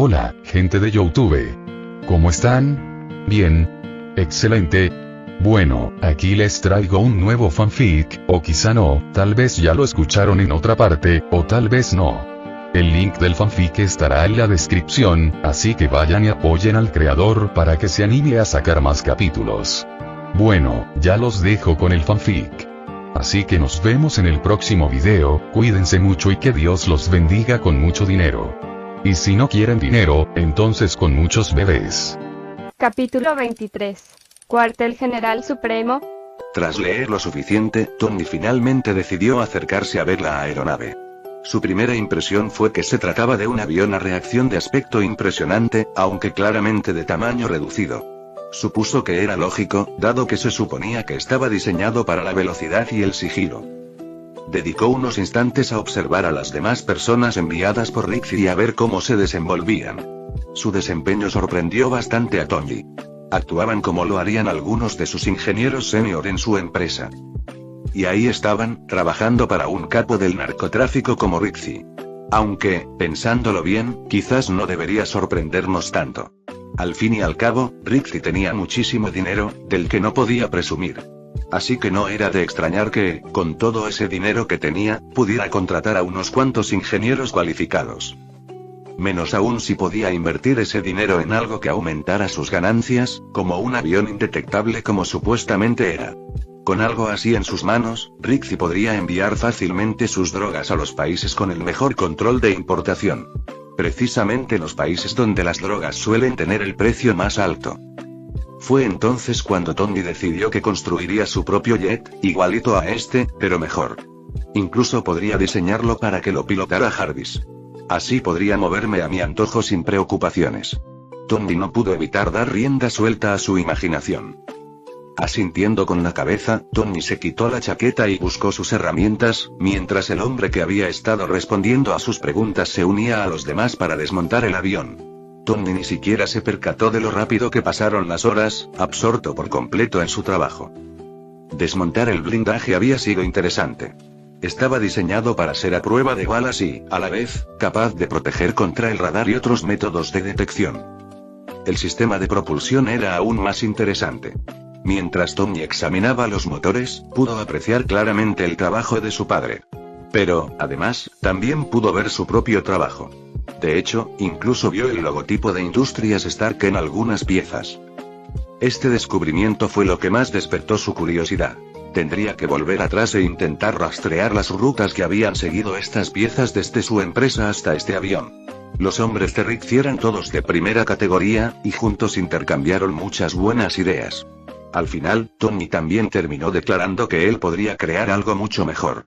Hola, gente de YouTube. ¿Cómo están? Bien. Excelente. Bueno, aquí les traigo un nuevo fanfic, o quizá no, tal vez ya lo escucharon en otra parte, o tal vez no. El link del fanfic estará en la descripción, así que vayan y apoyen al creador para que se anime a sacar más capítulos. Bueno, ya los dejo con el fanfic. Así que nos vemos en el próximo video, cuídense mucho y que Dios los bendiga con mucho dinero. Y si no quieren dinero, entonces con muchos bebés. Capítulo 23. Cuartel General Supremo. Tras leer lo suficiente, Tony finalmente decidió acercarse a ver la aeronave. Su primera impresión fue que se trataba de un avión a reacción de aspecto impresionante, aunque claramente de tamaño reducido. Supuso que era lógico, dado que se suponía que estaba diseñado para la velocidad y el sigilo. Dedicó unos instantes a observar a las demás personas enviadas por Rixie y a ver cómo se desenvolvían. Su desempeño sorprendió bastante a Tony. Actuaban como lo harían algunos de sus ingenieros senior en su empresa. Y ahí estaban, trabajando para un capo del narcotráfico como Rixie. Aunque, pensándolo bien, quizás no debería sorprendernos tanto. Al fin y al cabo, Rixie tenía muchísimo dinero, del que no podía presumir. Así que no era de extrañar que, con todo ese dinero que tenía, pudiera contratar a unos cuantos ingenieros cualificados. Menos aún si podía invertir ese dinero en algo que aumentara sus ganancias, como un avión indetectable como supuestamente era. Con algo así en sus manos, Rixie podría enviar fácilmente sus drogas a los países con el mejor control de importación. Precisamente los países donde las drogas suelen tener el precio más alto. Fue entonces cuando Tony decidió que construiría su propio jet, igualito a este, pero mejor. Incluso podría diseñarlo para que lo pilotara Jarvis. Así podría moverme a mi antojo sin preocupaciones. Tony no pudo evitar dar rienda suelta a su imaginación. Asintiendo con la cabeza, Tony se quitó la chaqueta y buscó sus herramientas, mientras el hombre que había estado respondiendo a sus preguntas se unía a los demás para desmontar el avión. Tony ni siquiera se percató de lo rápido que pasaron las horas, absorto por completo en su trabajo. Desmontar el blindaje había sido interesante. Estaba diseñado para ser a prueba de balas y, a la vez, capaz de proteger contra el radar y otros métodos de detección. El sistema de propulsión era aún más interesante. Mientras Tony examinaba los motores, pudo apreciar claramente el trabajo de su padre. Pero, además, también pudo ver su propio trabajo. De hecho, incluso vio el logotipo de Industrias Stark en algunas piezas. Este descubrimiento fue lo que más despertó su curiosidad. Tendría que volver atrás e intentar rastrear las rutas que habían seguido estas piezas desde su empresa hasta este avión. Los hombres de Rixie eran todos de primera categoría, y juntos intercambiaron muchas buenas ideas. Al final, Tony también terminó declarando que él podría crear algo mucho mejor.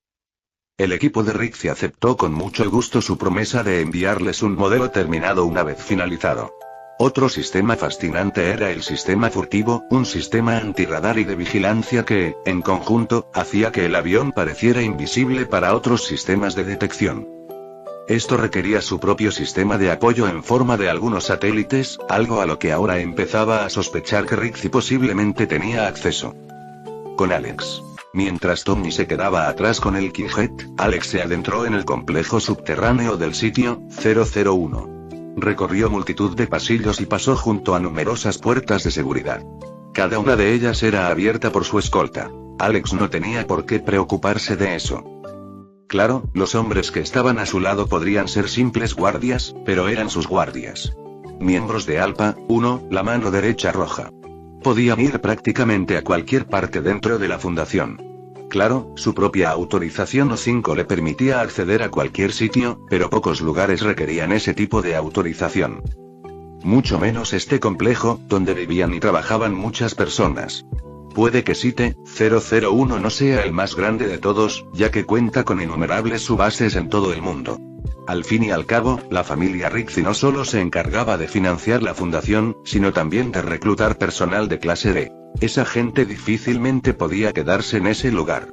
El equipo de Rixie aceptó con mucho gusto su promesa de enviarles un modelo terminado una vez finalizado. Otro sistema fascinante era el sistema furtivo, un sistema antirradar y de vigilancia que, en conjunto, hacía que el avión pareciera invisible para otros sistemas de detección. Esto requería su propio sistema de apoyo en forma de algunos satélites, algo a lo que ahora empezaba a sospechar que Rixie posiblemente tenía acceso. Con Alex. Mientras Tony se quedaba atrás con el Kingjet, Alex se adentró en el complejo subterráneo del sitio 001. Recorrió multitud de pasillos y pasó junto a numerosas puertas de seguridad. Cada una de ellas era abierta por su escolta. Alex no tenía por qué preocuparse de eso. Claro, los hombres que estaban a su lado podrían ser simples guardias, pero eran sus guardias. Miembros de Alpha 1, la mano derecha roja. Podían ir prácticamente a cualquier parte dentro de la fundación. Claro, su propia autorización O5 le permitía acceder a cualquier sitio, pero pocos lugares requerían ese tipo de autorización. Mucho menos este complejo, donde vivían y trabajaban muchas personas. Puede que Site 001 no sea el más grande de todos, ya que cuenta con innumerables subbases en todo el mundo. Al fin y al cabo, la familia Rixie no solo se encargaba de financiar la fundación, sino también de reclutar personal de clase D. Esa gente difícilmente podía quedarse en ese lugar.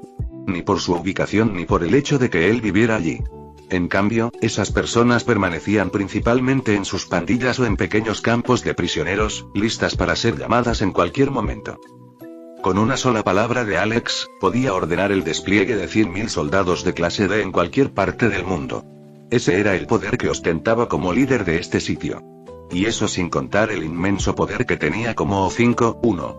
Ni por su ubicación ni por el hecho de que él viviera allí. En cambio, esas personas permanecían principalmente en sus pandillas o en pequeños campos de prisioneros, listas para ser llamadas en cualquier momento. Con una sola palabra de Alex, podía ordenar el despliegue de 100.000 soldados de clase D en cualquier parte del mundo. Ese era el poder que ostentaba como líder de este sitio. Y eso sin contar el inmenso poder que tenía como O5-1.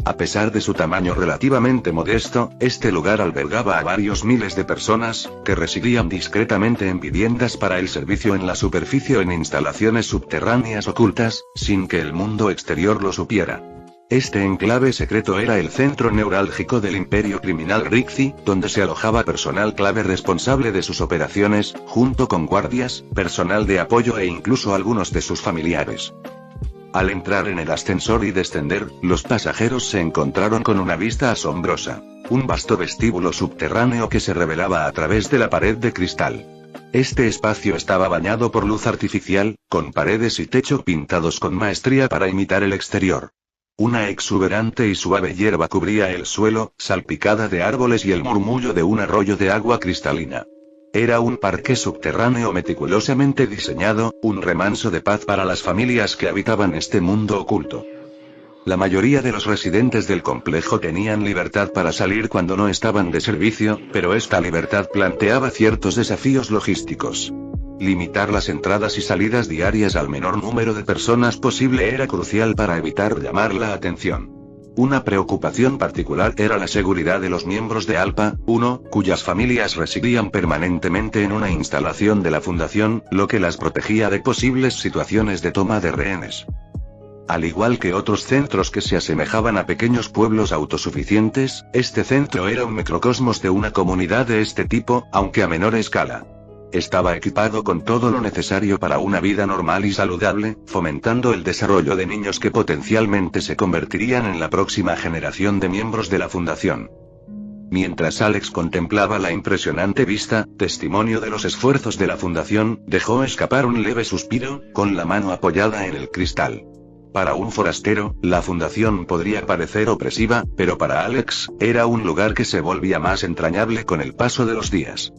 A pesar de su tamaño relativamente modesto, este lugar albergaba a varios miles de personas, que residían discretamente en viviendas para el servicio en la superficie o en instalaciones subterráneas ocultas, sin que el mundo exterior lo supiera. Este enclave secreto era el centro neurálgico del imperio criminal Rixi, donde se alojaba personal clave responsable de sus operaciones, junto con guardias, personal de apoyo e incluso algunos de sus familiares. Al entrar en el ascensor y descender, los pasajeros se encontraron con una vista asombrosa. Un vasto vestíbulo subterráneo que se revelaba a través de la pared de cristal. Este espacio estaba bañado por luz artificial, con paredes y techo pintados con maestría para imitar el exterior. Una exuberante y suave hierba cubría el suelo, salpicada de árboles y el murmullo de un arroyo de agua cristalina. Era un parque subterráneo meticulosamente diseñado, un remanso de paz para las familias que habitaban este mundo oculto. La mayoría de los residentes del complejo tenían libertad para salir cuando no estaban de servicio, pero esta libertad planteaba ciertos desafíos logísticos. Limitar las entradas y salidas diarias al menor número de personas posible era crucial para evitar llamar la atención. Una preocupación particular era la seguridad de los miembros de Alpha 1, cuyas familias residían permanentemente en una instalación de la Fundación, lo que las protegía de posibles situaciones de toma de rehenes. Al igual que otros centros que se asemejaban a pequeños pueblos autosuficientes, este centro era un microcosmos de una comunidad de este tipo, aunque a menor escala. Estaba equipado con todo lo necesario para una vida normal y saludable, fomentando el desarrollo de niños que potencialmente se convertirían en la próxima generación de miembros de la Fundación. Mientras Alex contemplaba la impresionante vista, testimonio de los esfuerzos de la Fundación, dejó escapar un leve suspiro, con la mano apoyada en el cristal. Para un forastero, la Fundación podría parecer opresiva, pero para Alex, era un lugar que se volvía más entrañable con el paso de los días.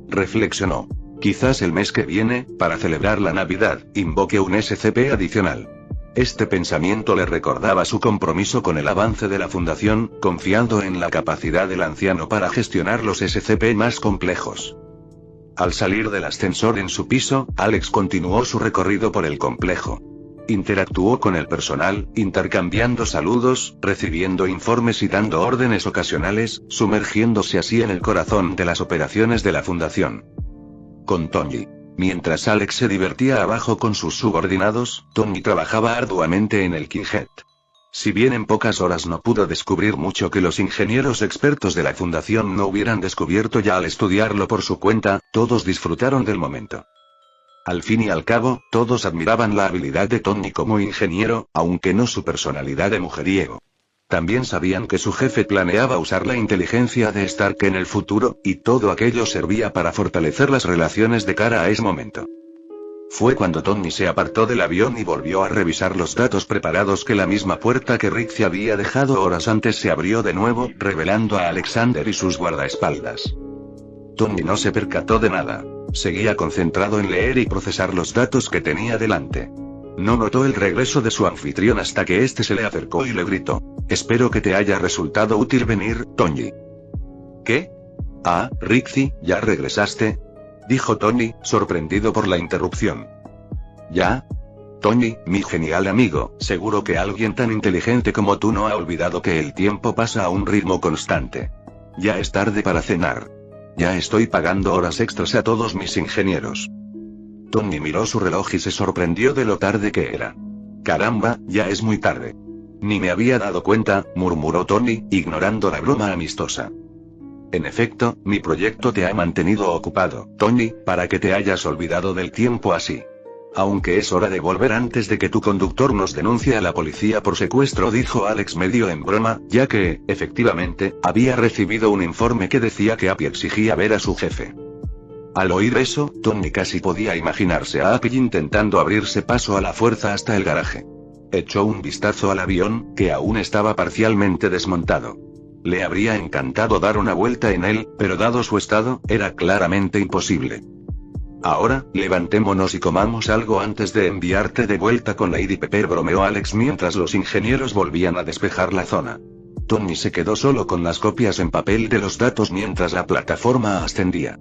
Reflexionó. Quizás el mes que viene, para celebrar la Navidad, invoque un SCP adicional. Este pensamiento le recordaba su compromiso con el avance de la Fundación, confiando en la capacidad del anciano para gestionar los SCP más complejos. Al salir del ascensor en su piso, Alex continuó su recorrido por el complejo. Interactuó con el personal, intercambiando saludos, recibiendo informes y dando órdenes ocasionales, sumergiéndose así en el corazón de las operaciones de la Fundación. Con Tony. Mientras Alex se divertía abajo con sus subordinados, Tony trabajaba arduamente en el Kinghead. Si bien en pocas horas no pudo descubrir mucho que los ingenieros expertos de la Fundación no hubieran descubierto ya al estudiarlo por su cuenta, todos disfrutaron del momento. Al fin y al cabo, todos admiraban la habilidad de Tony como ingeniero, aunque no su personalidad de mujeriego. También sabían que su jefe planeaba usar la inteligencia de Stark en el futuro, y todo aquello servía para fortalecer las relaciones de cara a ese momento. Fue cuando Tony se apartó del avión y volvió a revisar los datos preparados que la misma puerta que Rick había dejado horas antes se abrió de nuevo, revelando a Alexander y sus guardaespaldas. Tony no se percató de nada. Seguía concentrado en leer y procesar los datos que tenía delante. No notó el regreso de su anfitrión hasta que éste se le acercó y le gritó: «Espero que te haya resultado útil venir, Tony». «¿Qué? Ah, Rixi, ¿ya regresaste?», dijo Tony, sorprendido por la interrupción. «¿Ya? Tony, mi genial amigo, seguro que alguien tan inteligente como tú no ha olvidado que el tiempo pasa a un ritmo constante. Ya es tarde para cenar. Ya estoy pagando horas extras a todos mis ingenieros». Tony miró su reloj y se sorprendió de lo tarde que era. «Caramba, ya es muy tarde». «Ni me había dado cuenta», murmuró Tony, ignorando la broma amistosa. «En efecto, mi proyecto te ha mantenido ocupado, Tony, para que te hayas olvidado del tiempo así. Aunque es hora de volver antes de que tu conductor nos denuncie a la policía por secuestro», dijo Alex medio en broma, ya que, efectivamente, había recibido un informe que decía que Appy exigía ver a su jefe. Al oír eso, Tony casi podía imaginarse a Appy intentando abrirse paso a la fuerza hasta el garaje. Echó un vistazo al avión, que aún estaba parcialmente desmontado. Le habría encantado dar una vuelta en él, pero dado su estado, era claramente imposible. «Ahora, levantémonos y comamos algo antes de enviarte de vuelta con Lady Pepper», bromeó Alex mientras los ingenieros volvían a despejar la zona. Tony se quedó solo con las copias en papel de los datos mientras la plataforma ascendía.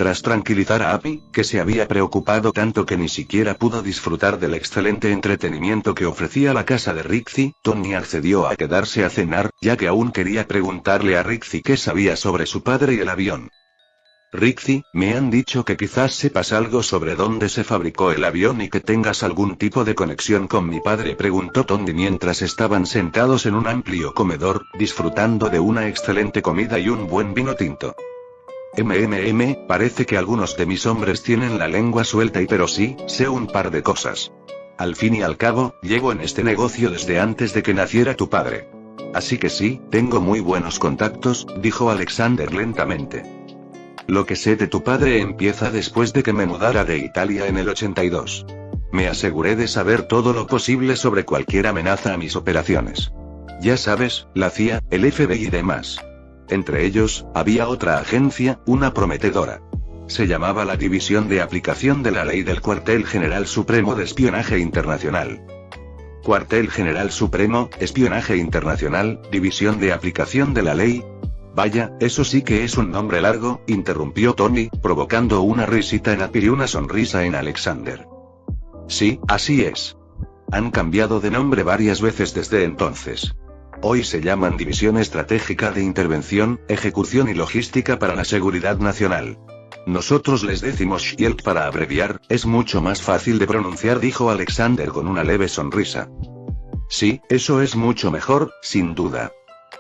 Tras tranquilizar a Abby, que se había preocupado tanto que ni siquiera pudo disfrutar del excelente entretenimiento que ofrecía la casa de Rixie, Tony accedió a quedarse a cenar, ya que aún quería preguntarle a Rixie qué sabía sobre su padre y el avión. Rixie, me han dicho que quizás sepas algo sobre dónde se fabricó el avión y que tengas algún tipo de conexión con mi padre, preguntó Tony mientras estaban sentados en un amplio comedor, disfrutando de una excelente comida y un buen vino tinto. Parece que algunos de mis hombres tienen la lengua suelta pero sí, sé un par de cosas. Al fin y al cabo, llevo en este negocio desde antes de que naciera tu padre. Así que sí, tengo muy buenos contactos, dijo Alexander lentamente. Lo que sé de tu padre empieza después de que me mudara de Italia en el 82. Me aseguré de saber todo lo posible sobre cualquier amenaza a mis operaciones. Ya sabes, la CIA, el FBI y demás. Entre ellos, había otra agencia, una prometedora. Se llamaba la División de Aplicación de la Ley del Cuartel General Supremo de Espionaje Internacional. Cuartel General Supremo, Espionaje Internacional, División de Aplicación de la Ley. Vaya, eso sí que es un nombre largo, interrumpió Tony, provocando una risita en Abby y una sonrisa en Alexander. Sí, así es. Han cambiado de nombre varias veces desde entonces. Hoy se llaman División Estratégica de Intervención, Ejecución y Logística para la Seguridad Nacional. Nosotros les decimos SHIELD para abreviar, es mucho más fácil de pronunciar, dijo Alexander con una leve sonrisa. Sí, eso es mucho mejor, sin duda.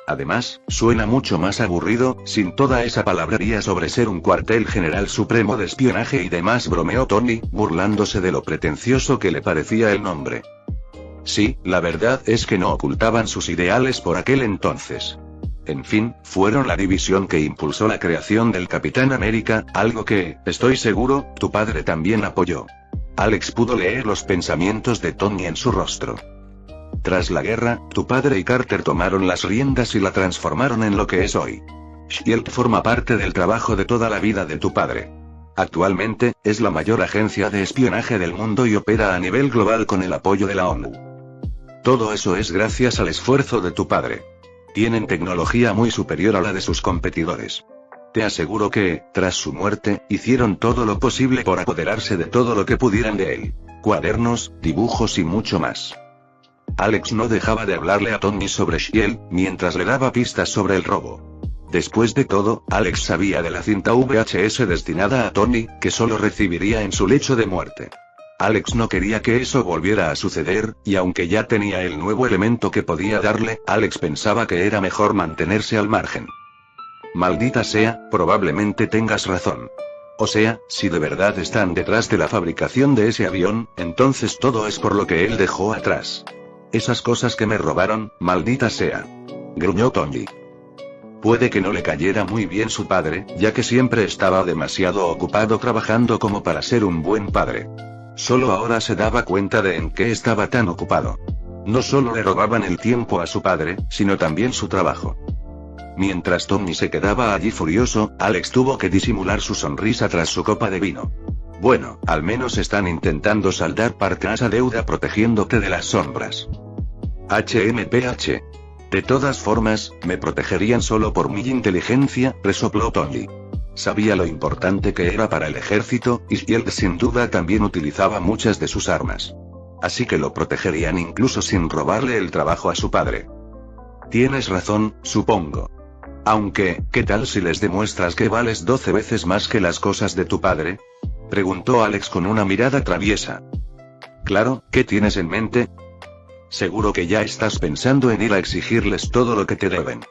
Además, suena mucho más aburrido, sin toda esa palabrería sobre ser un cuartel general supremo de espionaje y demás, bromeó Tony, burlándose de lo pretencioso que le parecía el nombre. Sí, la verdad es que no ocultaban sus ideales por aquel entonces. En fin, fueron la división que impulsó la creación del Capitán América, algo que, estoy seguro, tu padre también apoyó. Alex pudo leer los pensamientos de Tony en su rostro. Tras la guerra, tu padre y Carter tomaron las riendas y la transformaron en lo que es hoy. SHIELD forma parte del trabajo de toda la vida de tu padre. Actualmente, es la mayor agencia de espionaje del mundo y opera a nivel global con el apoyo de la ONU. Todo eso es gracias al esfuerzo de tu padre. Tienen tecnología muy superior a la de sus competidores. Te aseguro que, tras su muerte, hicieron todo lo posible por apoderarse de todo lo que pudieran de él. Cuadernos, dibujos y mucho más. Alex no dejaba de hablarle a Tony sobre SHIELD, mientras le daba pistas sobre el robo. Después de todo, Alex sabía de la cinta VHS destinada a Tony, que solo recibiría en su lecho de muerte. Alex no quería que eso volviera a suceder, y aunque ya tenía el nuevo elemento que podía darle, Alex pensaba que era mejor mantenerse al margen. Maldita sea, probablemente tengas razón. O sea, si de verdad están detrás de la fabricación de ese avión, entonces todo es por lo que él dejó atrás. Esas cosas que me robaron, maldita sea. Gruñó Tony. Puede que no le cayera muy bien su padre, ya que siempre estaba demasiado ocupado trabajando como para ser un buen padre. Solo ahora se daba cuenta de en qué estaba tan ocupado. No solo le robaban el tiempo a su padre, sino también su trabajo. Mientras Tony se quedaba allí furioso, Alex tuvo que disimular su sonrisa tras su copa de vino. Bueno, al menos están intentando saldar parte de esa deuda protegiéndote de las sombras. HMPH. De todas formas, me protegerían solo por mi inteligencia, resopló Tony. Sabía lo importante que era para el ejército, y SHIELD sin duda también utilizaba muchas de sus armas. Así que lo protegerían incluso sin robarle el trabajo a su padre. Tienes razón, supongo. Aunque, ¿qué tal si les demuestras que vales 12 veces más que las cosas de tu padre? Preguntó Alex con una mirada traviesa. Claro, ¿qué tienes en mente? Seguro que ya estás pensando en ir a exigirles todo lo que te deben.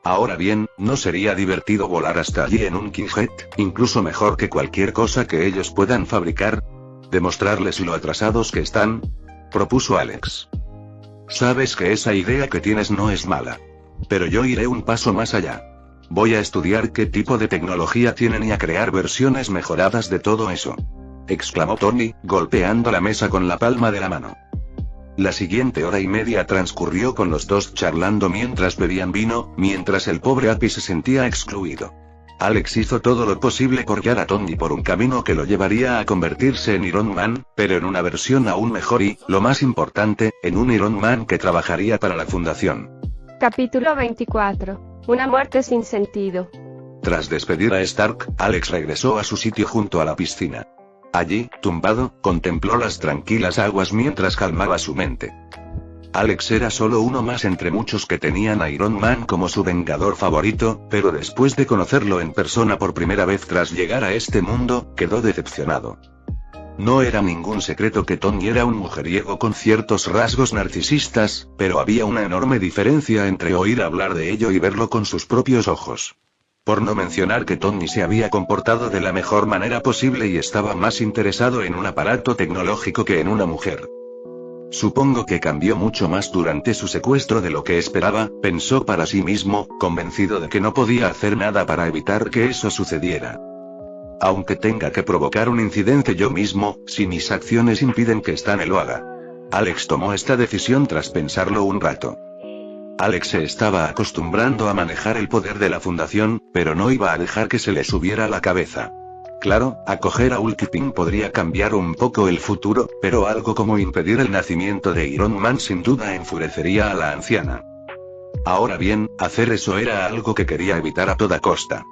Ahora bien, ¿no sería divertido volar hasta allí en un King-Jet, incluso mejor que cualquier cosa que ellos puedan fabricar? ¿Demostrarles lo atrasados que están? Propuso Alex. Sabes que esa idea que tienes no es mala. Pero yo iré un paso más allá. Voy a estudiar qué tipo de tecnología tienen y a crear versiones mejoradas de todo eso. Exclamó Tony, golpeando la mesa con la palma de la mano. La siguiente hora y media transcurrió con los dos charlando mientras bebían vino, mientras el pobre Abby se sentía excluido. Alex hizo todo lo posible por guiar a Tony por un camino que lo llevaría a convertirse en Iron Man, pero en una versión aún mejor y, lo más importante, en un Iron Man que trabajaría para la fundación. Capítulo 24. Una muerte sin sentido. Tras despedir a Stark, Alex regresó a su sitio junto a la piscina. Allí, tumbado, contempló las tranquilas aguas mientras calmaba su mente. Alex era solo uno más entre muchos que tenían a Iron Man como su vengador favorito, pero después de conocerlo en persona por primera vez tras llegar a este mundo, quedó decepcionado. No era ningún secreto que Tony era un mujeriego con ciertos rasgos narcisistas, pero había una enorme diferencia entre oír hablar de ello y verlo con sus propios ojos. Por no mencionar que Tony se había comportado de la mejor manera posible y estaba más interesado en un aparato tecnológico que en una mujer. Supongo que cambió mucho más durante su secuestro de lo que esperaba, pensó para sí mismo, convencido de que no podía hacer nada para evitar que eso sucediera. Aunque tenga que provocar un incidente yo mismo, si mis acciones impiden que Stanley lo haga. Alex tomó esta decisión tras pensarlo un rato. Alex se estaba acostumbrando a manejar el poder de la fundación, pero no iba a dejar que se le subiera a la cabeza. Claro, acoger a Hulkpin podría cambiar un poco el futuro, pero algo como impedir el nacimiento de Iron Man sin duda enfurecería a la anciana. Ahora bien, hacer eso era algo que quería evitar a toda costa.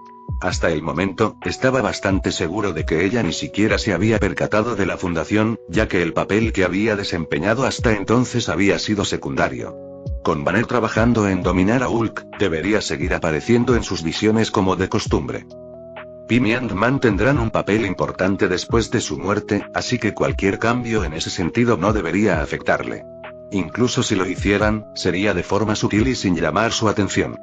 Hasta el momento, estaba bastante seguro de que ella ni siquiera se había percatado de la fundación, ya que el papel que había desempeñado hasta entonces había sido secundario. Con Banner trabajando en dominar a Hulk, debería seguir apareciendo en sus visiones como de costumbre. Pym y Ant-Man tendrán un papel importante después de su muerte, así que cualquier cambio en ese sentido no debería afectarle. Incluso si lo hicieran, sería de forma sutil y sin llamar su atención.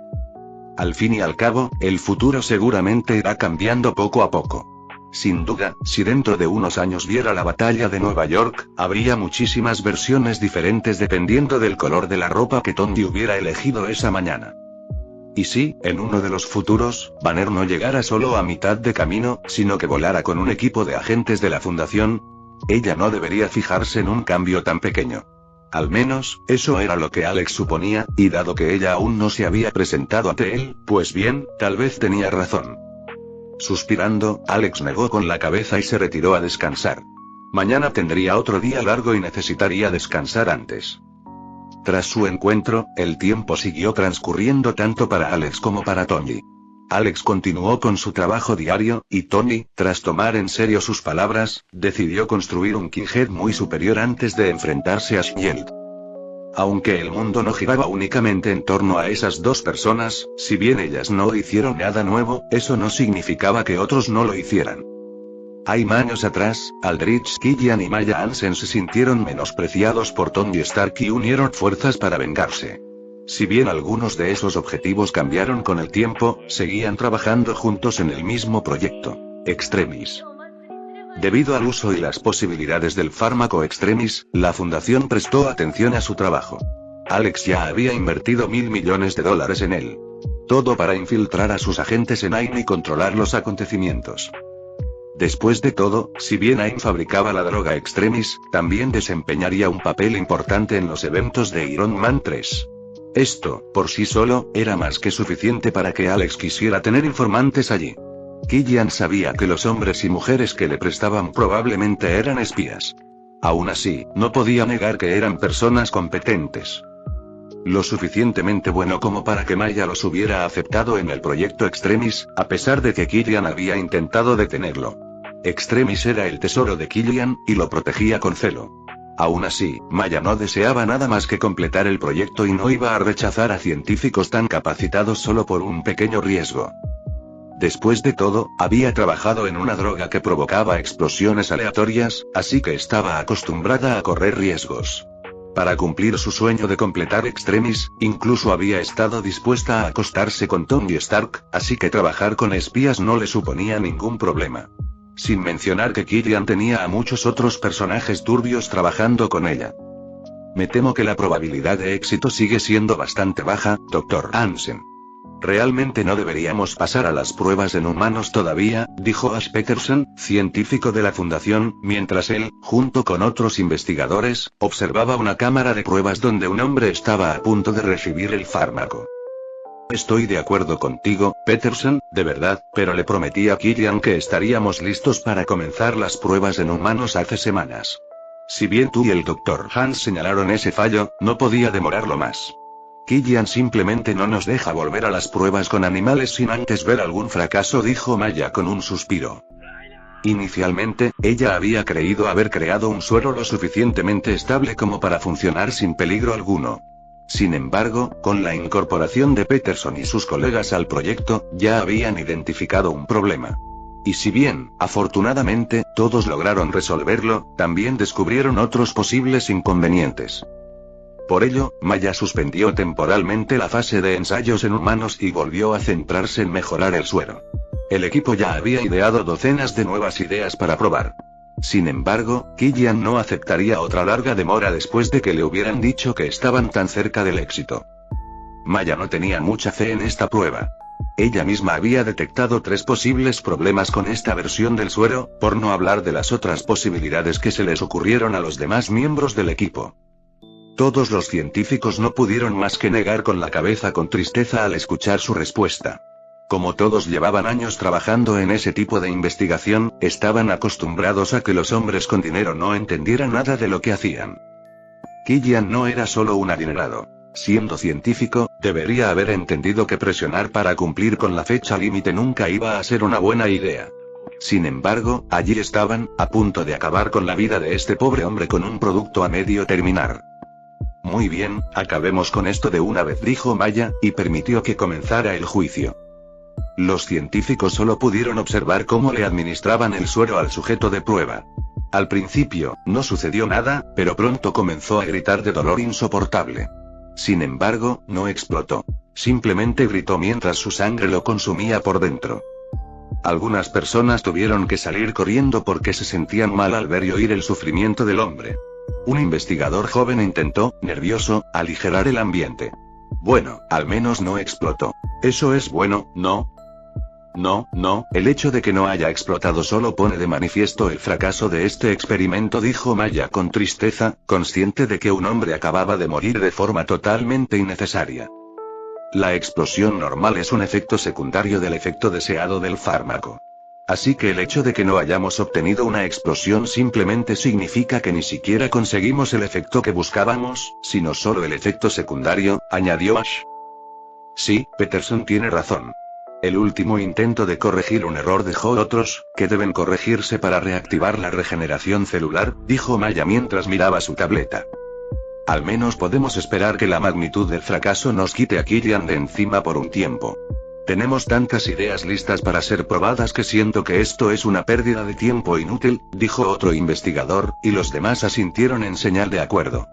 Al fin y al cabo, el futuro seguramente irá cambiando poco a poco. Sin duda, si dentro de unos años viera la batalla de Nueva York, habría muchísimas versiones diferentes dependiendo del color de la ropa que Tony hubiera elegido esa mañana. Y si, en uno de los futuros, Banner no llegara solo a mitad de camino, sino que volara con un equipo de agentes de la Fundación, ella no debería fijarse en un cambio tan pequeño. Al menos, eso era lo que Alex suponía, y dado que ella aún no se había presentado ante él, pues bien, tal vez tenía razón. Suspirando, Alex negó con la cabeza y se retiró a descansar. Mañana tendría otro día largo y necesitaría descansar antes. Tras su encuentro, el tiempo siguió transcurriendo tanto para Alex como para Tony. Alex continuó con su trabajo diario, y Tony, tras tomar en serio sus palabras, decidió construir un Kinghead muy superior antes de enfrentarse a Shield. Aunque el mundo no giraba únicamente en torno a esas dos personas, si bien ellas no hicieron nada nuevo, eso no significaba que otros no lo hicieran. Años atrás, Aldrich Killian y Maya Hansen se sintieron menospreciados por Tony Stark y unieron fuerzas para vengarse. Si bien algunos de esos objetivos cambiaron con el tiempo, seguían trabajando juntos en el mismo proyecto, Extremis. Debido al uso y las posibilidades del fármaco Extremis, la fundación prestó atención a su trabajo. Alex ya había invertido $1.000 millones en él. Todo para infiltrar a sus agentes en AIM y controlar los acontecimientos. Después de todo, si bien AIM fabricaba la droga Extremis, también desempeñaría un papel importante en los eventos de Iron Man 3. Esto, por sí solo, era más que suficiente para que Alex quisiera tener informantes allí. Killian sabía que los hombres y mujeres que le prestaban probablemente eran espías. Aún así, no podía negar que eran personas competentes. Lo suficientemente bueno como para que Maya los hubiera aceptado en el proyecto Extremis, a pesar de que Killian había intentado detenerlo. Extremis era el tesoro de Killian, y lo protegía con celo. Aún así, Maya no deseaba nada más que completar el proyecto y no iba a rechazar a científicos tan capacitados solo por un pequeño riesgo. Después de todo, había trabajado en una droga que provocaba explosiones aleatorias, así que estaba acostumbrada a correr riesgos. Para cumplir su sueño de completar Extremis, incluso había estado dispuesta a acostarse con Tony Stark, así que trabajar con espías no le suponía ningún problema. Sin mencionar que Killian tenía a muchos otros personajes turbios trabajando con ella. Me temo que la probabilidad de éxito sigue siendo bastante baja, Dr. Hansen. Realmente no deberíamos pasar a las pruebas en humanos todavía, dijo Ash Peterson, científico de la fundación, mientras él, junto con otros investigadores, observaba una cámara de pruebas donde un hombre estaba a punto de recibir el fármaco. Estoy de acuerdo contigo, Peterson, de verdad, pero le prometí a Killian que estaríamos listos para comenzar las pruebas en humanos hace semanas. Si bien tú y el Dr. Hans señalaron ese fallo, no podía demorarlo más. Killian simplemente no nos deja volver a las pruebas con animales sin antes ver algún fracaso, dijo Maya con un suspiro. Inicialmente, ella había creído haber creado un suero lo suficientemente estable como para funcionar sin peligro alguno. Sin embargo, con la incorporación de Peterson y sus colegas al proyecto, ya habían identificado un problema. Y si bien, afortunadamente, todos lograron resolverlo, también descubrieron otros posibles inconvenientes. Por ello, Maya suspendió temporalmente la fase de ensayos en humanos y volvió a centrarse en mejorar el suero. El equipo ya había ideado docenas de nuevas ideas para probar. Sin embargo, Killian no aceptaría otra larga demora después de que le hubieran dicho que estaban tan cerca del éxito. Maya no tenía mucha fe en esta prueba. Ella misma había detectado 3 posibles problemas con esta versión del suero, por no hablar de las otras posibilidades que se les ocurrieron a los demás miembros del equipo. Todos los científicos no pudieron más que negar con la cabeza con tristeza al escuchar su respuesta. Como todos llevaban años trabajando en ese tipo de investigación, estaban acostumbrados a que los hombres con dinero no entendieran nada de lo que hacían. Killian no era solo un adinerado. Siendo científico, debería haber entendido que presionar para cumplir con la fecha límite nunca iba a ser una buena idea. Sin embargo, allí estaban, a punto de acabar con la vida de este pobre hombre con un producto a medio terminar. Muy bien, acabemos con esto de una vez, dijo Maya, y permitió que comenzara el juicio. Los científicos solo pudieron observar cómo le administraban el suero al sujeto de prueba. Al principio, no sucedió nada, pero pronto comenzó a gritar de dolor insoportable. Sin embargo, no explotó. Simplemente gritó mientras su sangre lo consumía por dentro. Algunas personas tuvieron que salir corriendo porque se sentían mal al ver y oír el sufrimiento del hombre. Un investigador joven intentó, nervioso, aligerar el ambiente. Bueno, al menos no explotó. Eso es bueno, ¿no? No, el hecho de que no haya explotado solo pone de manifiesto el fracaso de este experimento, dijo Maya con tristeza, consciente de que un hombre acababa de morir de forma totalmente innecesaria. La explosión normal es un efecto secundario del efecto deseado del fármaco. Así que el hecho de que no hayamos obtenido una explosión simplemente significa que ni siquiera conseguimos el efecto que buscábamos, sino solo el efecto secundario, añadió Ash. Sí, Peterson tiene razón. El último intento de corregir un error dejó otros, que deben corregirse para reactivar la regeneración celular, dijo Maya mientras miraba su tableta. Al menos podemos esperar que la magnitud del fracaso nos quite a Killian de encima por un tiempo. Tenemos tantas ideas listas para ser probadas que siento que esto es una pérdida de tiempo inútil, dijo otro investigador, y los demás asintieron en señal de acuerdo.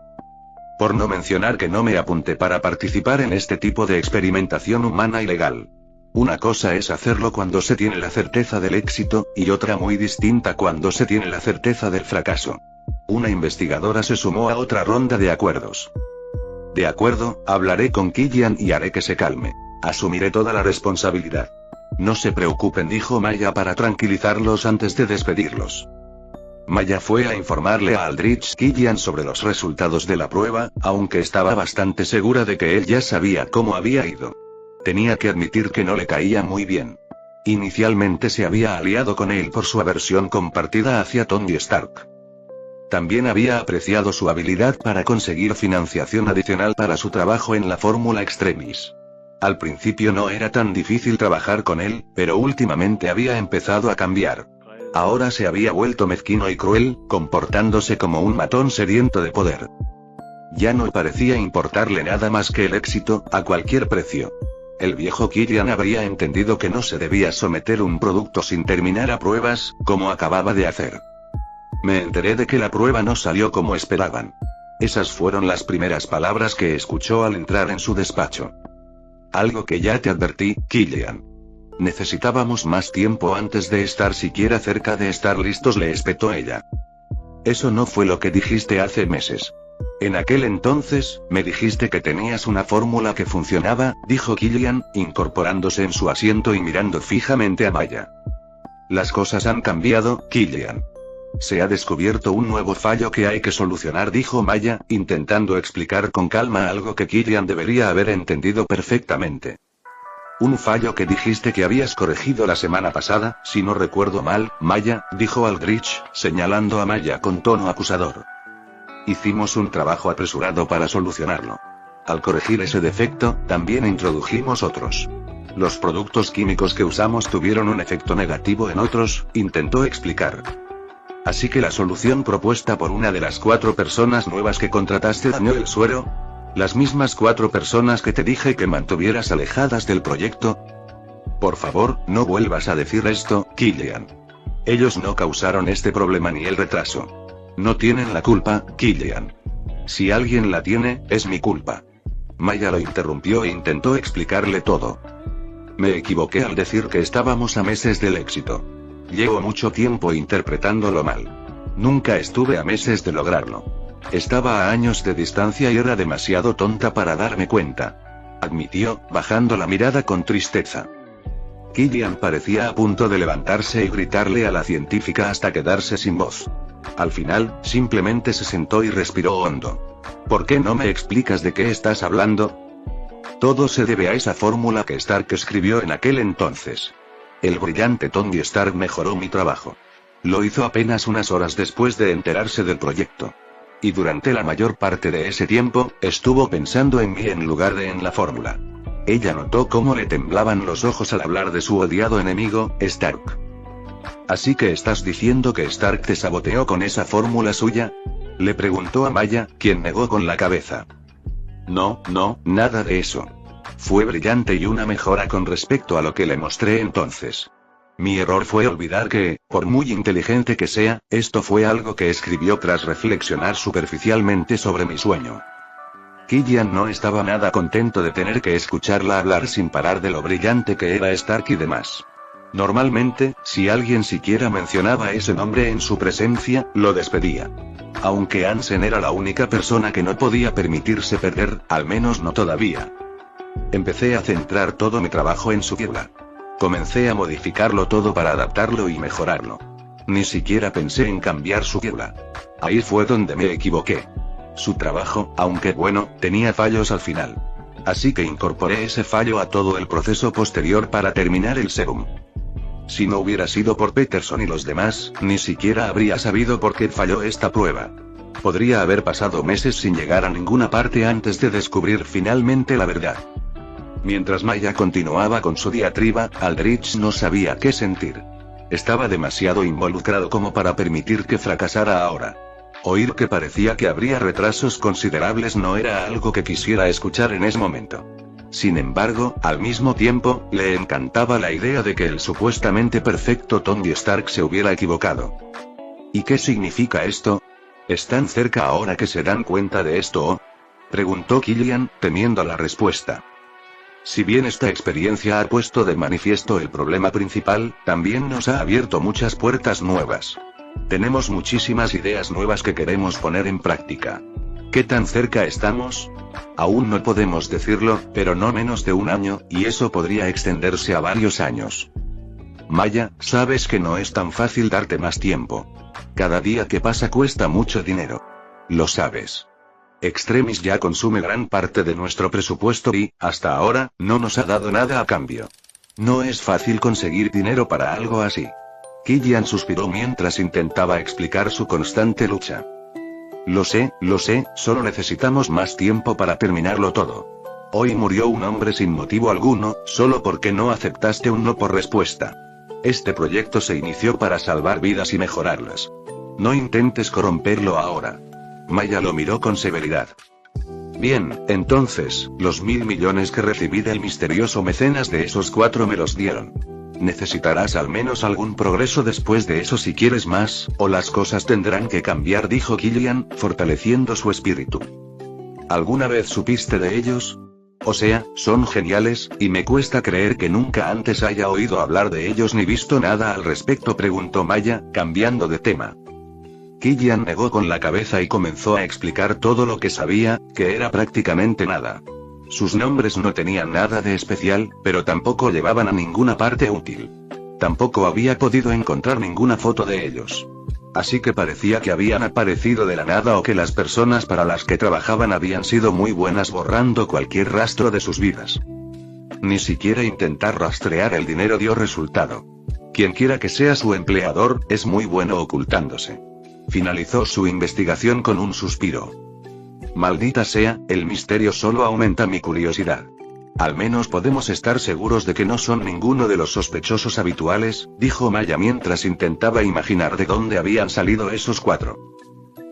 Por no mencionar que no me apunté para participar en este tipo de experimentación humana ilegal. Una cosa es hacerlo cuando se tiene la certeza del éxito, y otra muy distinta cuando se tiene la certeza del fracaso. Una investigadora se sumó a otra ronda de acuerdos. De acuerdo, hablaré con Killian y haré que se calme. Asumiré toda la responsabilidad. No se preocupen, dijo Maya para tranquilizarlos antes de despedirlos. Maya fue a informarle a Aldrich Killian sobre los resultados de la prueba, aunque estaba bastante segura de que él ya sabía cómo había ido. Tenía que admitir que no le caía muy bien. Inicialmente se había aliado con él por su aversión compartida hacia Tony Stark. También había apreciado su habilidad para conseguir financiación adicional para su trabajo en la Fórmula Extremis. Al principio no era tan difícil trabajar con él, pero últimamente había empezado a cambiar. Ahora se había vuelto mezquino y cruel, comportándose como un matón sediento de poder. Ya no parecía importarle nada más que el éxito, a cualquier precio. El viejo Killian habría entendido que no se debía someter un producto sin terminar a pruebas, como acababa de hacer. Me enteré de que la prueba no salió como esperaban. Esas fueron las primeras palabras que escuchó al entrar en su despacho. Algo que ya te advertí, Killian. Necesitábamos más tiempo antes de estar siquiera cerca de estar listos, le espetó ella. Eso no fue lo que dijiste hace meses. En aquel entonces, me dijiste que tenías una fórmula que funcionaba, dijo Killian, incorporándose en su asiento y mirando fijamente a Maya. Las cosas han cambiado, Killian. Se ha descubierto un nuevo fallo que hay que solucionar, dijo Maya, intentando explicar con calma algo que Killian debería haber entendido perfectamente. Un fallo que dijiste que habías corregido la semana pasada, si no recuerdo mal, Maya, dijo Aldrich, señalando a Maya con tono acusador. Hicimos un trabajo apresurado para solucionarlo. Al corregir ese defecto, también introdujimos otros. Los productos químicos que usamos tuvieron un efecto negativo en otros, intentó explicar. Así que la solución propuesta por una de las 4 personas nuevas que contrataste dañó el suero. Las mismas 4 personas que te dije que mantuvieras alejadas del proyecto. Por favor, no vuelvas a decir esto, Killian. Ellos no causaron este problema ni el retraso. No tienen la culpa, Killian. Si alguien la tiene, es mi culpa. Maya lo interrumpió e intentó explicarle todo. Me equivoqué al decir que estábamos a meses del éxito. Llevo mucho tiempo interpretándolo mal. Nunca estuve a meses de lograrlo. Estaba a años de distancia y era demasiado tonta para darme cuenta. Admitió, bajando la mirada con tristeza. Killian parecía a punto de levantarse y gritarle a la científica hasta quedarse sin voz. Al final, simplemente se sentó y respiró hondo. ¿Por qué no me explicas de qué estás hablando? Todo se debe a esa fórmula que Stark escribió en aquel entonces. El brillante Tony Stark mejoró mi trabajo. Lo hizo apenas unas horas después de enterarse del proyecto. Y durante la mayor parte de ese tiempo, estuvo pensando en mí en lugar de en la fórmula. Ella notó cómo le temblaban los ojos al hablar de su odiado enemigo, Stark. ¿Así que estás diciendo que Stark te saboteó con esa fórmula suya? Le preguntó a Maya, quien negó con la cabeza. No, nada de eso. Fue brillante y una mejora con respecto a lo que le mostré entonces. Mi error fue olvidar que, por muy inteligente que sea, esto fue algo que escribió tras reflexionar superficialmente sobre mi sueño. Killian no estaba nada contento de tener que escucharla hablar sin parar de lo brillante que era Stark y demás. Normalmente, si alguien siquiera mencionaba ese nombre en su presencia, lo despedía. Aunque Ansem era la única persona que no podía permitirse perder, al menos no todavía. Empecé a centrar todo mi trabajo en su figura. Comencé a modificarlo todo para adaptarlo y mejorarlo. Ni siquiera pensé en cambiar su figura. Ahí fue donde me equivoqué. Su trabajo, aunque bueno, tenía fallos al final. Así que incorporé ese fallo a todo el proceso posterior para terminar el serum. Si no hubiera sido por Peterson y los demás, ni siquiera habría sabido por qué falló esta prueba. Podría haber pasado meses sin llegar a ninguna parte antes de descubrir finalmente la verdad. Mientras Maya continuaba con su diatriba, Aldrich no sabía qué sentir. Estaba demasiado involucrado como para permitir que fracasara ahora. Oír que parecía que habría retrasos considerables no era algo que quisiera escuchar en ese momento. Sin embargo, al mismo tiempo, le encantaba la idea de que el supuestamente perfecto Tony Stark se hubiera equivocado. ¿Y qué significa esto? ¿Están cerca ahora que se dan cuenta de esto? Preguntó Killian, temiendo la respuesta. Si bien esta experiencia ha puesto de manifiesto el problema principal, también nos ha abierto muchas puertas nuevas. Tenemos muchísimas ideas nuevas que queremos poner en práctica. ¿Qué tan cerca estamos? Aún no podemos decirlo, pero no menos de un año, y eso podría extenderse a varios años. Maya, sabes que no es tan fácil darte más tiempo. Cada día que pasa cuesta mucho dinero. Lo sabes. Extremis ya consume gran parte de nuestro presupuesto y, hasta ahora, no nos ha dado nada a cambio. No es fácil conseguir dinero para algo así. Killian suspiró mientras intentaba explicar su constante lucha. Lo sé, solo necesitamos más tiempo para terminarlo todo. Hoy murió un hombre sin motivo alguno, solo porque no aceptaste un no por respuesta. Este proyecto se inició para salvar vidas y mejorarlas. No intentes corromperlo ahora. Maya lo miró con severidad. Bien, entonces, los 1.000 millones que recibí del misterioso mecenas de esos 4 me los dieron. Necesitarás al menos algún progreso después de eso si quieres más, o las cosas tendrán que cambiar, dijo Killian, fortaleciendo su espíritu. ¿Alguna vez supiste de ellos? O sea, son geniales, y me cuesta creer que nunca antes haya oído hablar de ellos ni visto nada al respecto, preguntó Maya, cambiando de tema. Killian negó con la cabeza y comenzó a explicar todo lo que sabía, que era prácticamente nada. Sus nombres no tenían nada de especial, pero tampoco llevaban a ninguna parte útil. Tampoco había podido encontrar ninguna foto de ellos. Así que parecía que habían aparecido de la nada o que las personas para las que trabajaban habían sido muy buenas borrando cualquier rastro de sus vidas. Ni siquiera intentar rastrear el dinero dio resultado. Quienquiera que sea su empleador, es muy bueno ocultándose. Finalizó su investigación con un suspiro. Maldita sea, el misterio solo aumenta mi curiosidad. Al menos podemos estar seguros de que no son ninguno de los sospechosos habituales, dijo Maya mientras intentaba imaginar de dónde habían salido esos 4.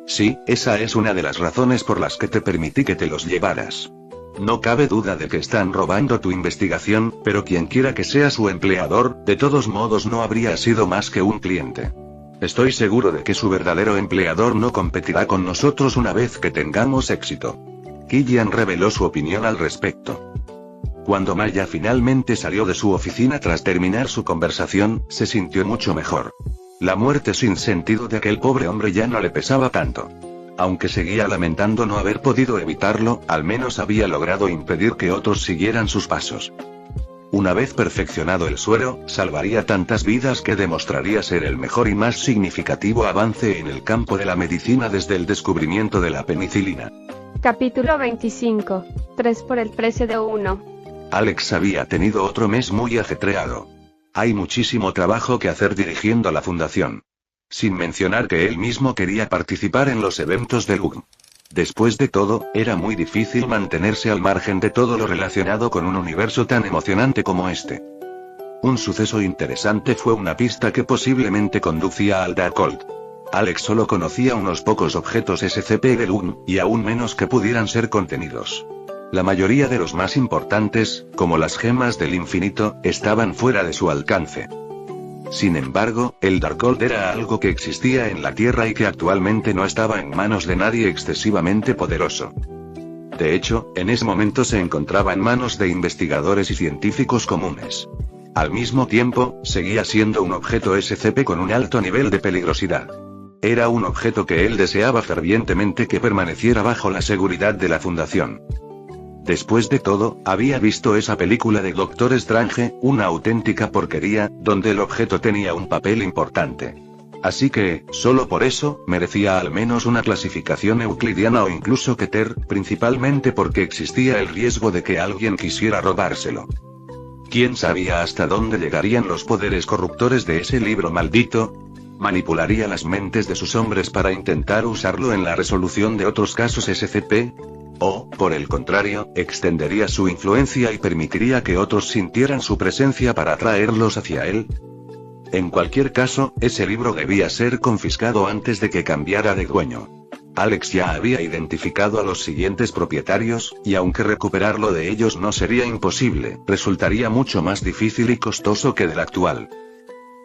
Sí, esa es una de las razones por las que te permití que te los llevaras. No cabe duda de que están robando tu investigación, pero quienquiera que sea su empleador, de todos modos no habría sido más que un cliente. Estoy seguro de que su verdadero empleador no competirá con nosotros una vez que tengamos éxito. Killian reveló su opinión al respecto. Cuando Maya finalmente salió de su oficina tras terminar su conversación, se sintió mucho mejor. La muerte sin sentido de aquel pobre hombre ya no le pesaba tanto. Aunque seguía lamentando no haber podido evitarlo, al menos había logrado impedir que otros siguieran sus pasos. Una vez perfeccionado el suero, salvaría tantas vidas que demostraría ser el mejor y más significativo avance en el campo de la medicina desde el descubrimiento de la penicilina. Capítulo 25. 3 por el precio de 1. Alex había tenido otro mes muy ajetreado. Hay muchísimo trabajo que hacer dirigiendo la fundación. Sin mencionar que él mismo quería participar en los eventos del UGM. Después de todo, era muy difícil mantenerse al margen de todo lo relacionado con un universo tan emocionante como este. Un suceso interesante fue una pista que posiblemente conducía al Darkhold. Alex solo conocía unos pocos objetos SCP del UGM, y aún menos que pudieran ser contenidos. La mayoría de los más importantes, como las gemas del infinito, estaban fuera de su alcance. Sin embargo, el Darkhold era algo que existía en la Tierra y que actualmente no estaba en manos de nadie excesivamente poderoso. De hecho, en ese momento se encontraba en manos de investigadores y científicos comunes. Al mismo tiempo, seguía siendo un objeto SCP con un alto nivel de peligrosidad. Era un objeto que él deseaba fervientemente que permaneciera bajo la seguridad de la Fundación. Después de todo, había visto esa película de Doctor Strange, una auténtica porquería, donde el objeto tenía un papel importante. Así que, solo por eso, merecía al menos una clasificación euclidiana o incluso Keter, principalmente porque existía el riesgo de que alguien quisiera robárselo. ¿Quién sabía hasta dónde llegarían los poderes corruptores de ese libro maldito? ¿Manipularía las mentes de sus hombres para intentar usarlo en la resolución de otros casos SCP? O, por el contrario, extendería su influencia y permitiría que otros sintieran su presencia para atraerlos hacia él. En cualquier caso, ese libro debía ser confiscado antes de que cambiara de dueño. Alex ya había identificado a los siguientes propietarios, y aunque recuperarlo de ellos no sería imposible, resultaría mucho más difícil y costoso que del actual.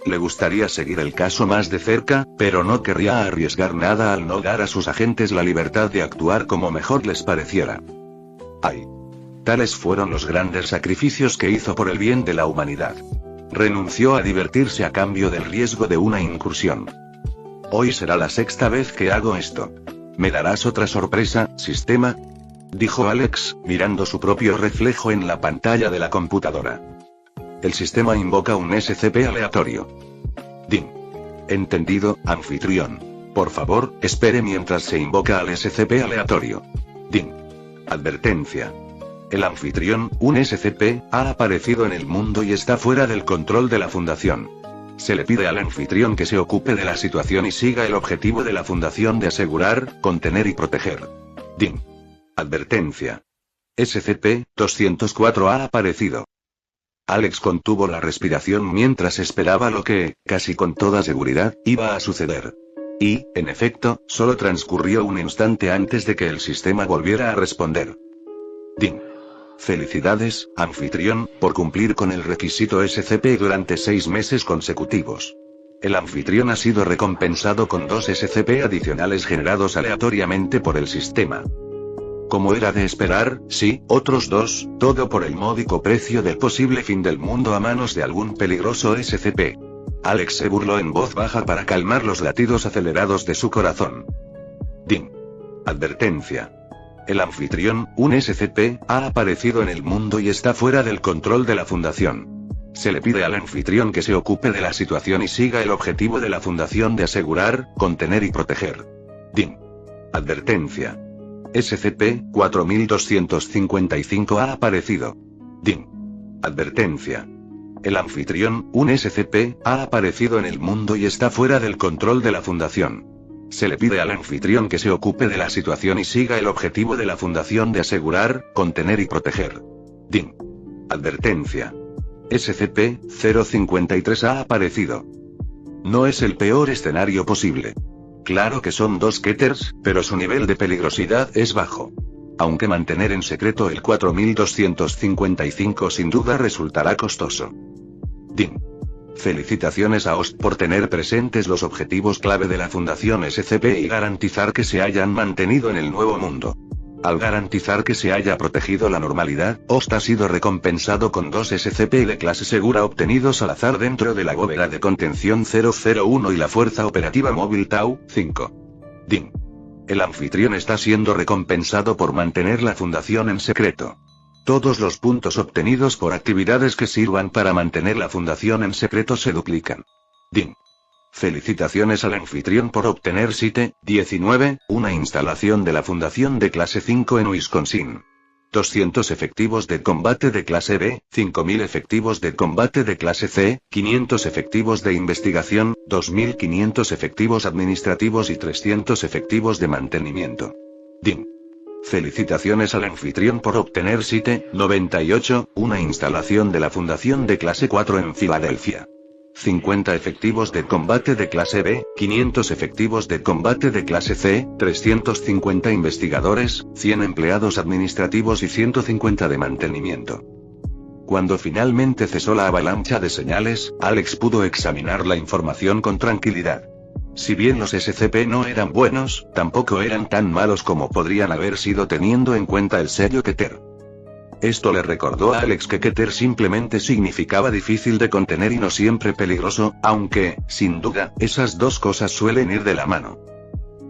Le gustaría seguir el caso más de cerca, pero no querría arriesgar nada al no dar a sus agentes la libertad de actuar como mejor les pareciera. Ay. Tales fueron los grandes sacrificios que hizo por el bien de la humanidad. Renunció a divertirse a cambio del riesgo de una incursión. Hoy será la 6ª vez que hago esto. ¿Me darás otra sorpresa, sistema?, dijo Alex, mirando su propio reflejo en la pantalla de la computadora. El sistema invoca un SCP aleatorio. DIN. Entendido, anfitrión. Por favor, espere mientras se invoca al SCP aleatorio. DIN. Advertencia. El anfitrión, un SCP, ha aparecido en el mundo y está fuera del control de la Fundación. Se le pide al anfitrión que se ocupe de la situación y siga el objetivo de la Fundación de asegurar, contener y proteger. DIN. Advertencia. SCP-204 ha aparecido. Alex contuvo la respiración mientras esperaba lo que, casi con toda seguridad, iba a suceder. Y, en efecto, solo transcurrió un instante antes de que el sistema volviera a responder. DIN. Felicidades, anfitrión, por cumplir con el requisito SCP durante 6 meses consecutivos. El anfitrión ha sido recompensado con 2 SCP adicionales generados aleatoriamente por el sistema. Como era de esperar, sí, otros 2, todo por el módico precio del posible fin del mundo a manos de algún peligroso SCP. Alex se burló en voz baja para calmar los latidos acelerados de su corazón. DIN. Advertencia. El anfitrión, un SCP, ha aparecido en el mundo y está fuera del control de la Fundación. Se le pide al anfitrión que se ocupe de la situación y siga el objetivo de la Fundación de asegurar, contener y proteger. DIN. Advertencia. SCP-4255 ha aparecido. DIN. Advertencia. El anfitrión, un SCP, ha aparecido en el mundo y está fuera del control de la Fundación. Se le pide al anfitrión que se ocupe de la situación y siga el objetivo de la fundación de asegurar, contener y proteger. DIN. Advertencia. SCP-053 ha aparecido. No es el peor escenario posible. Claro que son dos Ketters, pero su nivel de peligrosidad es bajo. Aunque mantener en secreto el 4255 sin duda resultará costoso. DIN. Felicitaciones a OST por tener presentes los objetivos clave de la Fundación SCP y garantizar que se hayan mantenido en el nuevo mundo. Al garantizar que se haya protegido la normalidad, OST ha sido recompensado con 2 SCP de clase segura obtenidos al azar dentro de la bóveda de contención 001 y la Fuerza Operativa Móvil Tau 5. DIN. El anfitrión está siendo recompensado por mantener la fundación en secreto. Todos los puntos obtenidos por actividades que sirvan para mantener la fundación en secreto se duplican. DIN. Felicitaciones al anfitrión por obtener Site 19, una instalación de la fundación de clase 5 en Wisconsin. 200 efectivos de combate de clase B, 5000 efectivos de combate de clase C, 500 efectivos de investigación, 2500 efectivos administrativos y 300 efectivos de mantenimiento. DIN. Felicitaciones al anfitrión por obtener Site 98, una instalación de la fundación de clase 4 en Filadelfia. 50 efectivos de combate de clase B, 500 efectivos de combate de clase C, 350 investigadores, 100 empleados administrativos y 150 de mantenimiento. Cuando finalmente cesó la avalancha de señales, Alex pudo examinar la información con tranquilidad. Si bien los SCP no eran buenos, tampoco eran tan malos como podrían haber sido teniendo en cuenta el sello Keter. Esto le recordó a Alex que Keter simplemente significaba difícil de contener y no siempre peligroso, aunque, sin duda, esas dos cosas suelen ir de la mano.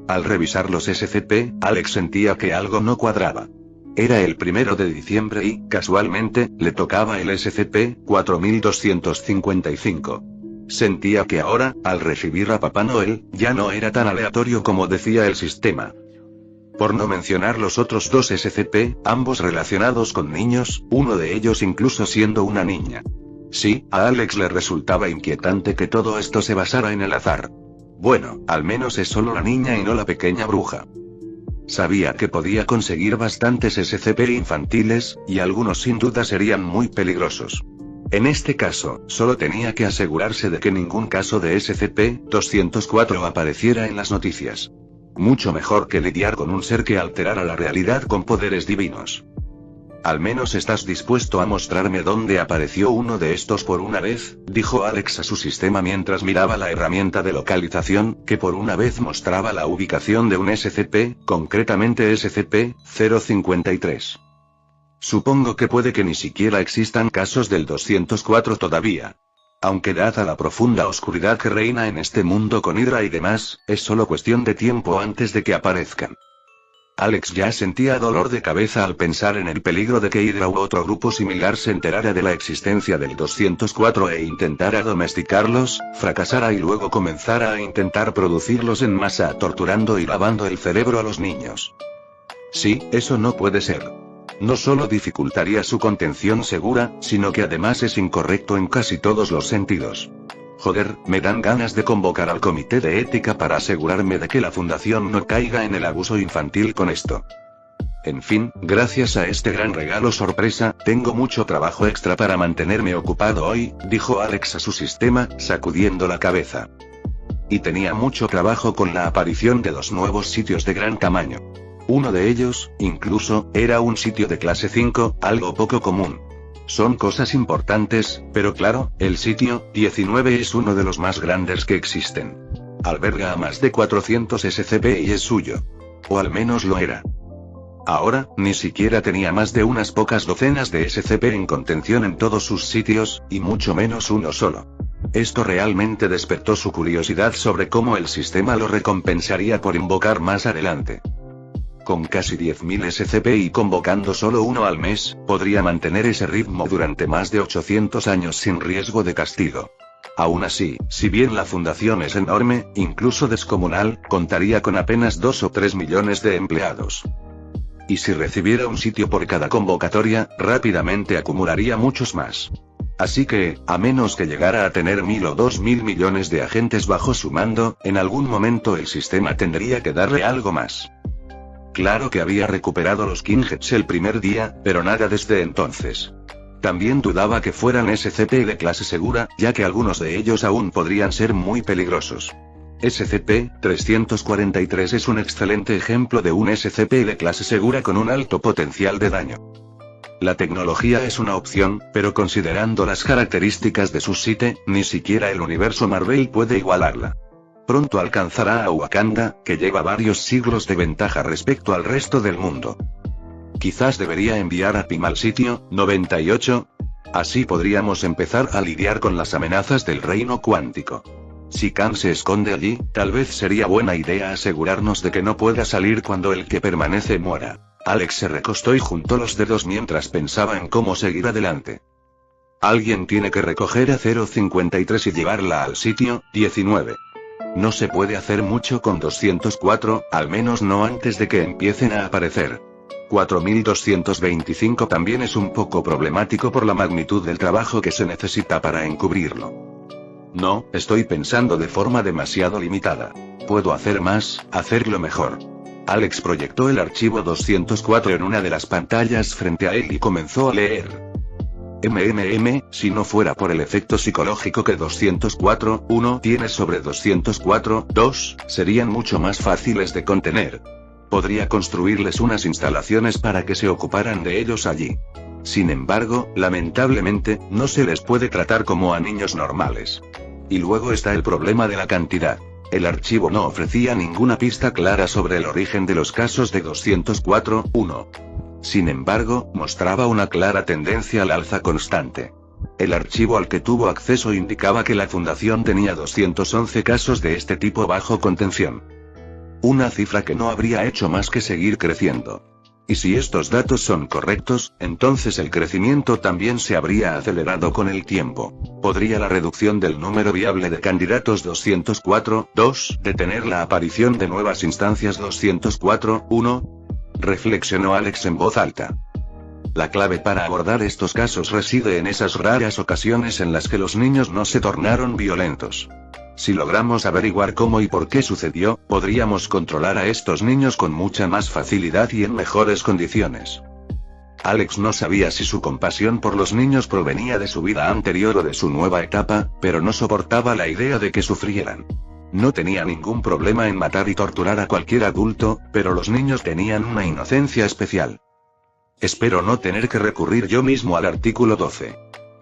Al revisar los SCP, Alex sentía que algo no cuadraba. Era el 1 de diciembre y, casualmente, le tocaba el SCP-4255. Sentía que ahora, al recibir a Papá Noel, ya no era tan aleatorio como decía el sistema. Por no mencionar los otros dos SCP, ambos relacionados con niños, uno de ellos incluso siendo una niña. Sí, a Alex le resultaba inquietante que todo esto se basara en el azar. Bueno, al menos es solo la niña y no la pequeña bruja. Sabía que podía conseguir bastantes SCP infantiles, y algunos sin duda serían muy peligrosos. En este caso, solo tenía que asegurarse de que ningún caso de SCP-204 apareciera en las noticias. Mucho mejor que lidiar con un ser que alterara la realidad con poderes divinos. Al menos estás dispuesto a mostrarme dónde apareció uno de estos por una vez, dijo Alex a su sistema mientras miraba la herramienta de localización, que por una vez mostraba la ubicación de un SCP, concretamente SCP-053. Supongo que puede que ni siquiera existan casos del 204 todavía. Aunque dada la profunda oscuridad que reina en este mundo con Hydra y demás, es solo cuestión de tiempo antes de que aparezcan. Alex ya sentía dolor de cabeza al pensar en el peligro de que Hydra u otro grupo similar se enterara de la existencia del 204 e intentara domesticarlos, fracasara y luego comenzara a intentar producirlos en masa torturando y lavando el cerebro a los niños. Sí, eso no puede ser. No solo dificultaría su contención segura, sino que además es incorrecto en casi todos los sentidos. Joder, me dan ganas de convocar al comité de ética para asegurarme de que la fundación no caiga en el abuso infantil con esto. En fin, gracias a este gran regalo sorpresa, tengo mucho trabajo extra para mantenerme ocupado hoy, dijo Alex a su sistema, sacudiendo la cabeza. Y tenía mucho trabajo con la aparición de 2 nuevos sitios de gran tamaño. Uno de ellos, incluso, era un sitio de clase 5, algo poco común. Son cosas importantes, pero claro, el sitio 19 es uno de los más grandes que existen. Alberga a más de 400 SCP y es suyo. O al menos lo era. Ahora, ni siquiera tenía más de unas pocas docenas de SCP en contención en todos sus sitios, y mucho menos uno solo. Esto realmente despertó su curiosidad sobre cómo el sistema lo recompensaría por invocar más adelante. Con casi 10.000 SCP y convocando solo uno al mes, podría mantener ese ritmo durante más de 800 años sin riesgo de castigo. Aún así, si bien la fundación es enorme, incluso descomunal, contaría con apenas 2 o 3 millones de empleados. Y si recibiera un sitio por cada convocatoria, rápidamente acumularía muchos más. Así que, a menos que llegara a tener 1000 o 2000 millones de agentes bajo su mando, en algún momento el sistema tendría que darle algo más. Claro que había recuperado los Kingheads el primer día, pero nada desde entonces. También dudaba que fueran SCP de clase segura, ya que algunos de ellos aún podrían ser muy peligrosos. SCP-343 es un excelente ejemplo de un SCP de clase segura con un alto potencial de daño. La tecnología es una opción, pero considerando las características de su site, ni siquiera el universo Marvel puede igualarla. Pronto alcanzará a Wakanda, que lleva varios siglos de ventaja respecto al resto del mundo. Quizás debería enviar a Pym al sitio 98. Así podríamos empezar a lidiar con las amenazas del reino cuántico. Si Khan se esconde allí, tal vez sería buena idea asegurarnos de que no pueda salir cuando el que permanece muera. Alex se recostó y juntó los dedos mientras pensaba en cómo seguir adelante. Alguien tiene que recoger a 053 y llevarla al sitio 19. No se puede hacer mucho con 204, al menos no antes de que empiecen a aparecer. 4225 también es un poco problemático por la magnitud del trabajo que se necesita para encubrirlo. No, estoy pensando de forma demasiado limitada. Puedo hacer más, hacerlo mejor. Alex proyectó el archivo 204 en una de las pantallas frente a él y comenzó a leer. Si no fuera por el efecto psicológico que 204.1 tiene sobre 204.2, serían mucho más fáciles de contener. Podría construirles unas instalaciones para que se ocuparan de ellos allí. Sin embargo, lamentablemente, no se les puede tratar como a niños normales. Y luego está el problema de la cantidad. El archivo no ofrecía ninguna pista clara sobre el origen de los casos de 204.1. Sin embargo, mostraba una clara tendencia al alza constante. El archivo al que tuvo acceso indicaba que la Fundación tenía 211 casos de este tipo bajo contención. Una cifra que no habría hecho más que seguir creciendo. Y si estos datos son correctos, entonces el crecimiento también se habría acelerado con el tiempo. ¿Podría la reducción del número viable de candidatos 204.2 detener la aparición de nuevas instancias 204.1? Reflexionó Alex en voz alta. La clave para abordar estos casos reside en esas raras ocasiones en las que los niños no se tornaron violentos. Si logramos averiguar cómo y por qué sucedió, podríamos controlar a estos niños con mucha más facilidad y en mejores condiciones. Alex no sabía si su compasión por los niños provenía de su vida anterior o de su nueva etapa, pero no soportaba la idea de que sufrieran. No tenía ningún problema en matar y torturar a cualquier adulto, pero los niños tenían una inocencia especial. Espero no tener que recurrir yo mismo al artículo 12.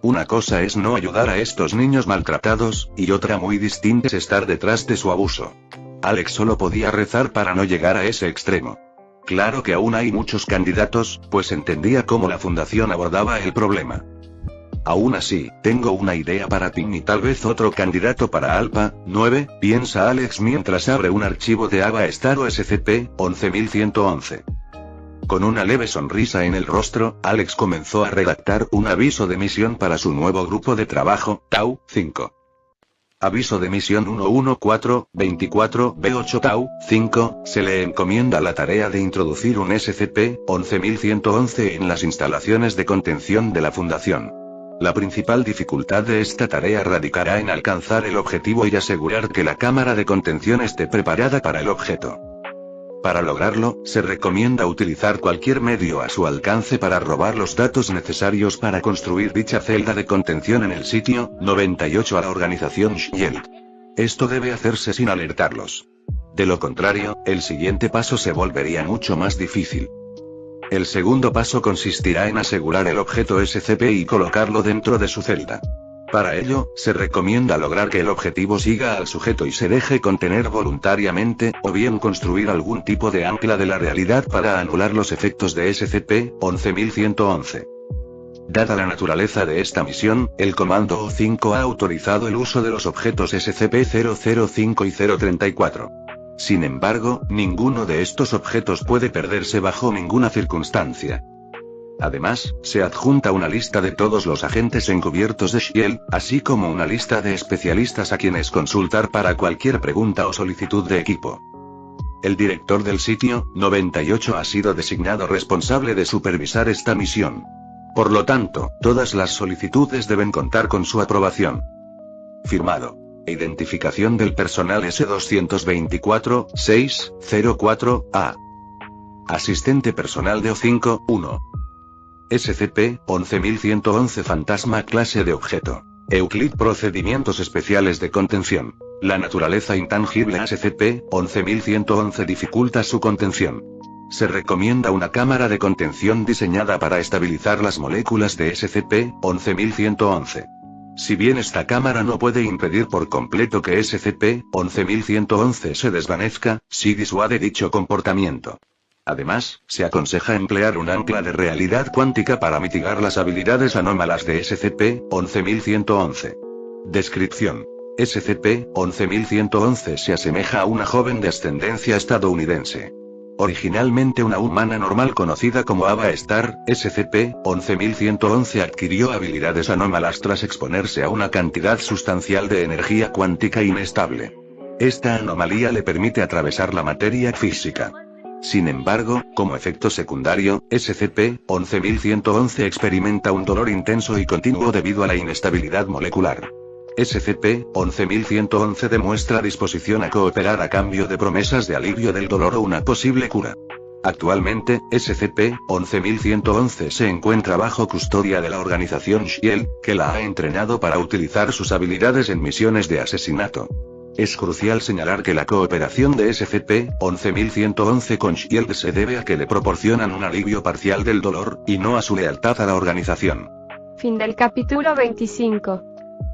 Una cosa es no ayudar a estos niños maltratados, y otra muy distinta es estar detrás de su abuso. Alex solo podía rezar para no llegar a ese extremo. Claro que aún hay muchos candidatos, pues entendía cómo la fundación abordaba el problema. Aún así, tengo una idea para Pym y tal vez otro candidato para Alpha 9, piensa Alex mientras abre un archivo de Ava Star o SCP-11111. Con una leve sonrisa en el rostro, Alex comenzó a redactar un aviso de misión para su nuevo grupo de trabajo, Tau 5. Aviso de misión 114-24-B8 Tau 5, se le encomienda la tarea de introducir un SCP-11111 en las instalaciones de contención de la Fundación. La principal dificultad de esta tarea radicará en alcanzar el objetivo y asegurar que la cámara de contención esté preparada para el objeto. Para lograrlo, se recomienda utilizar cualquier medio a su alcance para robar los datos necesarios para construir dicha celda de contención en el sitio 98 a la organización Shield. Esto debe hacerse sin alertarlos. De lo contrario, el siguiente paso se volvería mucho más difícil. El segundo paso consistirá en asegurar el objeto SCP y colocarlo dentro de su celda. Para ello, se recomienda lograr que el objetivo siga al sujeto y se deje contener voluntariamente, o bien construir algún tipo de ancla de la realidad para anular los efectos de SCP-11111. Dada la naturaleza de esta misión, el Comando O5 ha autorizado el uso de los objetos SCP-005 y 034. Sin embargo, ninguno de estos objetos puede perderse bajo ninguna circunstancia. Además, se adjunta una lista de todos los agentes encubiertos de Shield, así como una lista de especialistas a quienes consultar para cualquier pregunta o solicitud de equipo. El director del sitio 98 ha sido designado responsable de supervisar esta misión. Por lo tanto, todas las solicitudes deben contar con su aprobación. Firmado. Identificación del personal S-224-604-A. Asistente personal de O5-1. SCP-11111 Fantasma clase de objeto. Euclid procedimientos especiales de contención. La naturaleza intangible SCP-11111 dificulta su contención. Se recomienda una cámara de contención diseñada para estabilizar las moléculas de SCP-11111. Si bien esta cámara no puede impedir por completo que SCP-11111 se desvanezca, sí disuade dicho comportamiento. Además, se aconseja emplear un ancla de realidad cuántica para mitigar las habilidades anómalas de SCP-11111. Descripción. SCP-11111 se asemeja a una joven de ascendencia estadounidense. Originalmente una humana normal conocida como Ava Star, SCP-11111 adquirió habilidades anómalas tras exponerse a una cantidad sustancial de energía cuántica inestable. Esta anomalía le permite atravesar la materia física. Sin embargo, como efecto secundario, SCP-11111 experimenta un dolor intenso y continuo debido a la inestabilidad molecular. SCP-11111 demuestra disposición a cooperar a cambio de promesas de alivio del dolor o una posible cura. Actualmente, SCP-11111 se encuentra bajo custodia de la organización Shield, que la ha entrenado para utilizar sus habilidades en misiones de asesinato. Es crucial señalar que la cooperación de SCP-11111 con Shield se debe a que le proporcionan un alivio parcial del dolor, y no a su lealtad a la organización. Fin del capítulo 25.